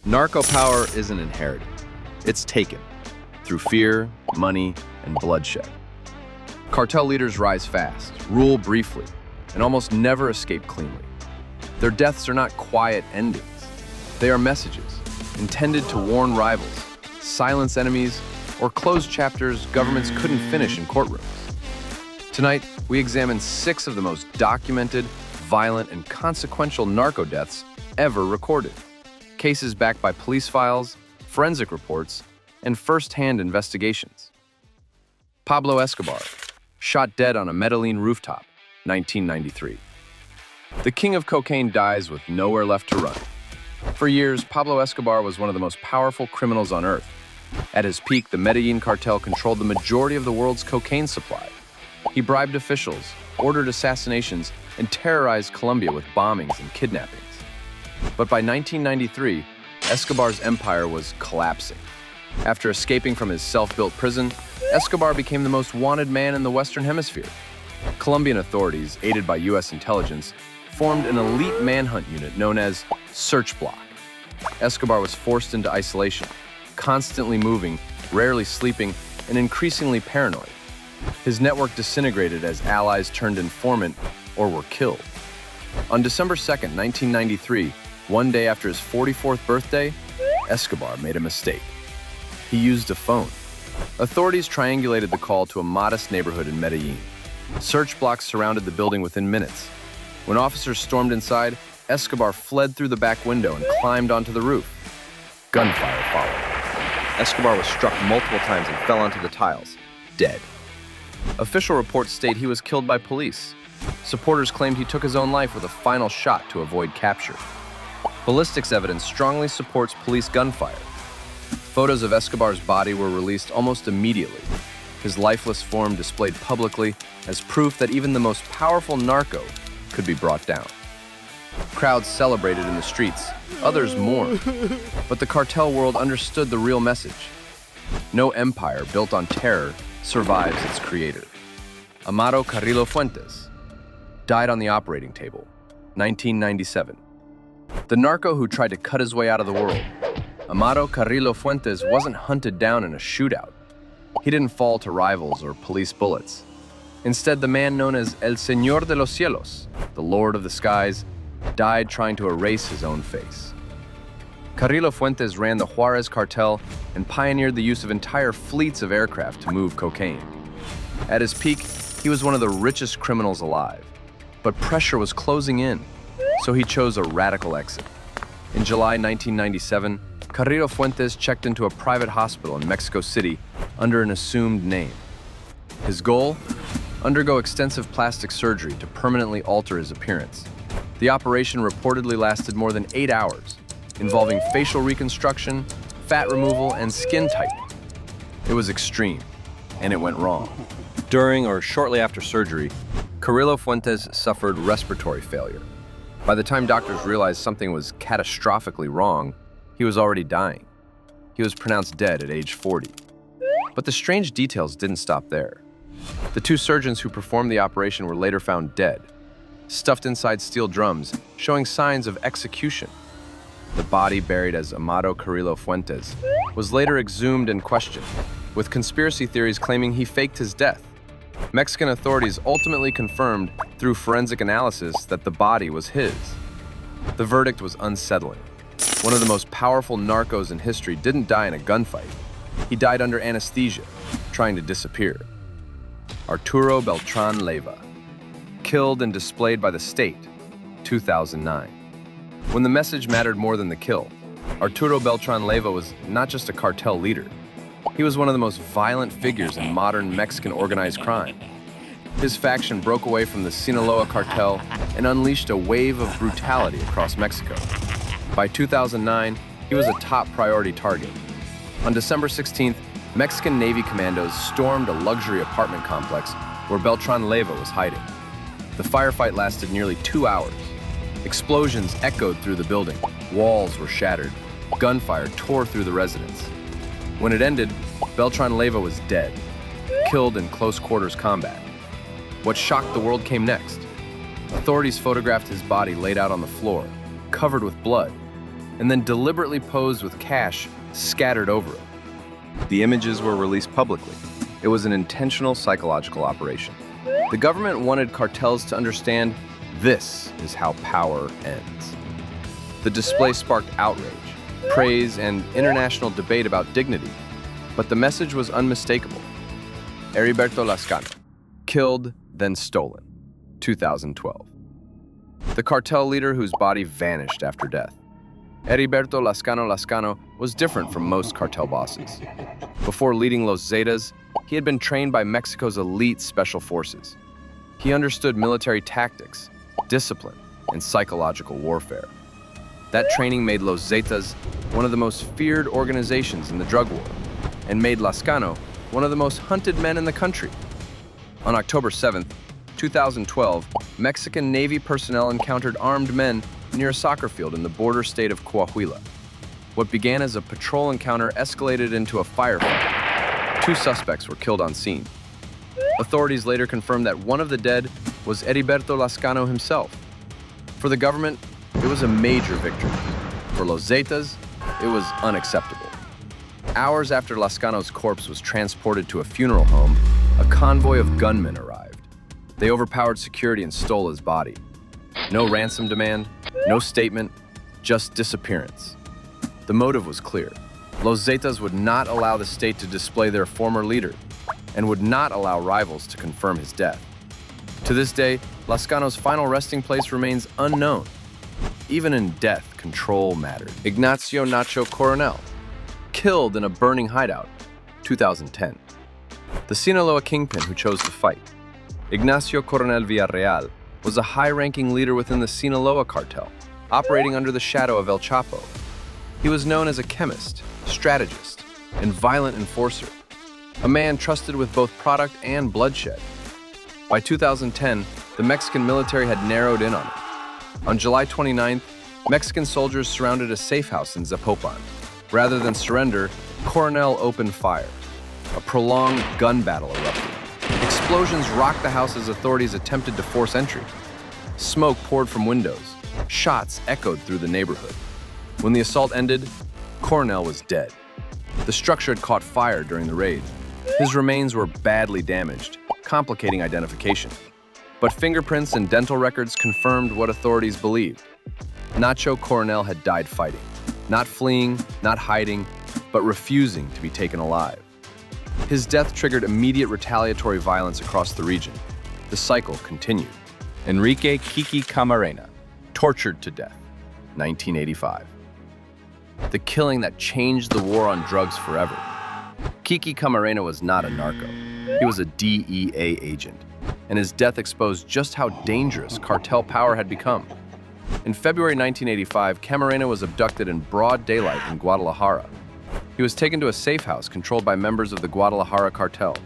Narco power isn't inherited. It's taken through fear, money, and bloodshed. Cartel leaders rise fast, rule briefly, and almost never escape cleanly. Their deaths are not quiet endings. They are messages intended to warn rivals, silence enemies, or close chapters governments couldn't finish in courtrooms. Tonight, we examine 6 of the most documented, violent, and consequential narco deaths ever recorded. Cases backed by police files, forensic reports, and first-hand investigations. Pablo Escobar, shot dead on a Medellin rooftop, 1993. The king of cocaine dies with nowhere left to run. For years, Pablo Escobar was one of the most powerful criminals on earth. At his peak, the Medellin cartel controlled the majority of the world's cocaine supply. He bribed officials, ordered assassinations, and terrorized Colombia with bombings and kidnappings. But by 1993, Escobar's empire was collapsing. After escaping from his self-built prison, Escobar became the most wanted man in the Western Hemisphere. Colombian authorities, aided by U.S. intelligence, formed an elite manhunt unit known as Search Block. Escobar was forced into isolation, constantly moving, rarely sleeping, and increasingly paranoid. His network disintegrated as allies turned informant or were killed. On December 2nd, 1993, one day after his 44th birthday, Escobar made a mistake. He used a phone. Authorities triangulated the call to a modest neighborhood in Medellin. Search blocks surrounded the building within minutes. When officers stormed inside, Escobar fled through the back window and climbed onto the roof. Gunfire followed. Escobar was struck multiple times and fell onto the tiles, dead. Official reports state he was killed by police. Supporters claimed he took his own life with a final shot to avoid capture. Ballistics evidence strongly supports police gunfire. Photos of Escobar's body were released almost immediately, his lifeless form displayed publicly as proof that even the most powerful narco could be brought down. Crowds celebrated in the streets, others mourned, but the cartel world understood the real message. No empire built on terror survives its creator. Amado Carrillo Fuentes died on the operating table, 1997. The narco who tried to cut his way out of the world. Amado Carrillo Fuentes wasn't hunted down in a shootout. He didn't fall to rivals or police bullets. Instead, the man known as El Señor de los Cielos, the Lord of the Skies, died trying to erase his own face. Carrillo Fuentes ran the Juarez cartel and pioneered the use of entire fleets of aircraft to move cocaine. At his peak, he was one of the richest criminals alive. But pressure was closing in, so he chose a radical exit. In July 1997, Carrillo Fuentes checked into a private hospital in Mexico City under an assumed name. His goal? Undergo extensive plastic surgery to permanently alter his appearance. The operation reportedly lasted more than 8 hours, involving facial reconstruction, fat removal, and skin tightening. It was extreme, and it went wrong. During or shortly after surgery, Carrillo Fuentes suffered respiratory failure. By the time doctors realized something was catastrophically wrong, he was already dying. He was pronounced dead at age 40. But the strange details didn't stop there. The 2 surgeons who performed the operation were later found dead, stuffed inside steel drums, showing signs of execution. The body, buried as Amado Carrillo Fuentes, was later exhumed and questioned, with conspiracy theories claiming he faked his death. Mexican authorities ultimately confirmed through forensic analysis that the body was his. The verdict was unsettling. One of the most powerful narcos in history didn't die in a gunfight. He died under anesthesia, trying to disappear. Arturo Beltran Leyva, killed and displayed by the state, 2009. When the message mattered more than the kill, Arturo Beltran Leyva was not just a cartel leader. He was one of the most violent figures in modern Mexican organized crime. His faction broke away from the Sinaloa cartel and unleashed a wave of brutality across Mexico. By 2009, he was a top priority target. On December 16th, Mexican Navy commandos stormed a luxury apartment complex where Beltran Leyva was hiding. The firefight lasted nearly 2 hours. Explosions echoed through the building, walls were shattered, gunfire tore through the residence. When it ended, Beltran Leyva was dead, killed in close quarters combat. What shocked the world came next. Authorities photographed his body laid out on the floor, covered with blood. and then deliberately posed with cash scattered over it. The images were released publicly. It was an intentional psychological operation. The government wanted cartels to understand this is how power ends. The display sparked outrage, praise, and international debate about dignity, but the message was unmistakable. Heriberto Lazcano, killed, then stolen, 2012. The cartel leader whose body vanished after death. Heriberto Lazcano was different from most cartel bosses. Before leading Los Zetas, he had been trained by Mexico's elite special forces. He understood military tactics, discipline, and psychological warfare. That training made Los Zetas one of the most feared organizations in the drug war, and made Lazcano one of the most hunted men in the country. On October 7th, 2012, Mexican Navy personnel encountered armed men near a soccer field in the border state of Coahuila. What began as a patrol encounter escalated into a firefight. 2 suspects were killed on scene. Authorities later confirmed that one of the dead was Heriberto Lazcano himself. For the government, it was a major victory. For Los Zetas, it was unacceptable. Hours after Lazcano's corpse was transported to a funeral home, a convoy of gunmen arrived. They overpowered security and stole his body. No ransom demand, no statement, just disappearance. The motive was clear. Los Zetas would not allow the state to display their former leader and would not allow rivals to confirm his death. To this day, Lazcano's final resting place remains unknown. Even in death, control mattered. Ignacio Coronel, killed in a burning hideout, 2010. The Sinaloa kingpin who chose to fight. Ignacio Coronel Villarreal was a high-ranking leader within the Sinaloa cartel, operating under the shadow of El Chapo. He was known as a chemist, strategist, and violent enforcer, a man trusted with both product and bloodshed. By 2010, the Mexican military had narrowed in on him. On July 29th, Mexican soldiers surrounded a safe house in Zapopan. Rather than surrender, Coronel opened fire. A prolonged gun battle erupted. Explosions rocked the house as authorities attempted to force entry. Smoke poured from windows. Shots echoed through the neighborhood. When the assault ended, Coronel was dead. The structure had caught fire during the raid. His remains were badly damaged, complicating identification. But fingerprints and dental records confirmed what authorities believed. Nacho Coronel had died fighting, not fleeing, not hiding, but refusing to be taken alive. His death triggered immediate retaliatory violence across the region. The cycle continued. Enrique Kiki Camarena, tortured to death, 1985. The killing that changed the war on drugs forever. Kiki Camarena was not a narco. He was a DEA agent, and his death exposed just how dangerous cartel power had become. In February 1985, Camarena was abducted in broad daylight in Guadalajara. He was taken to a safe house controlled by members of the Guadalajara cartel.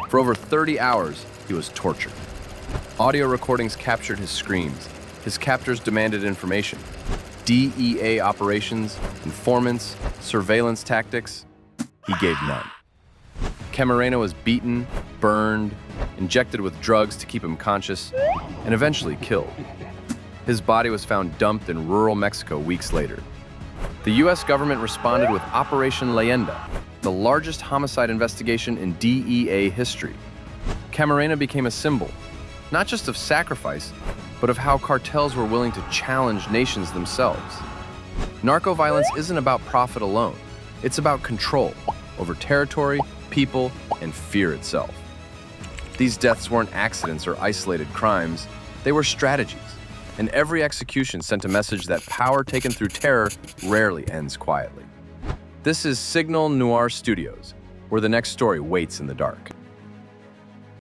For over 30 hours, he was tortured. Audio recordings captured his screams. His captors demanded information. DEA operations, informants, surveillance tactics. He gave none. Camarena was beaten, burned, injected with drugs to keep him conscious, and eventually killed. His body was found dumped in rural Mexico weeks later. The U.S. government responded with Operation Leyenda, the largest homicide investigation in DEA history. Camarena became a symbol, not just of sacrifice, but of how cartels were willing to challenge nations themselves. Narco violence isn't about profit alone. It's about control over territory, people, and fear itself. These deaths weren't accidents or isolated crimes. They were strategies. And every execution sent a message that power taken through terror rarely ends quietly. This is Signal Noir Studios, where the next story waits in the dark.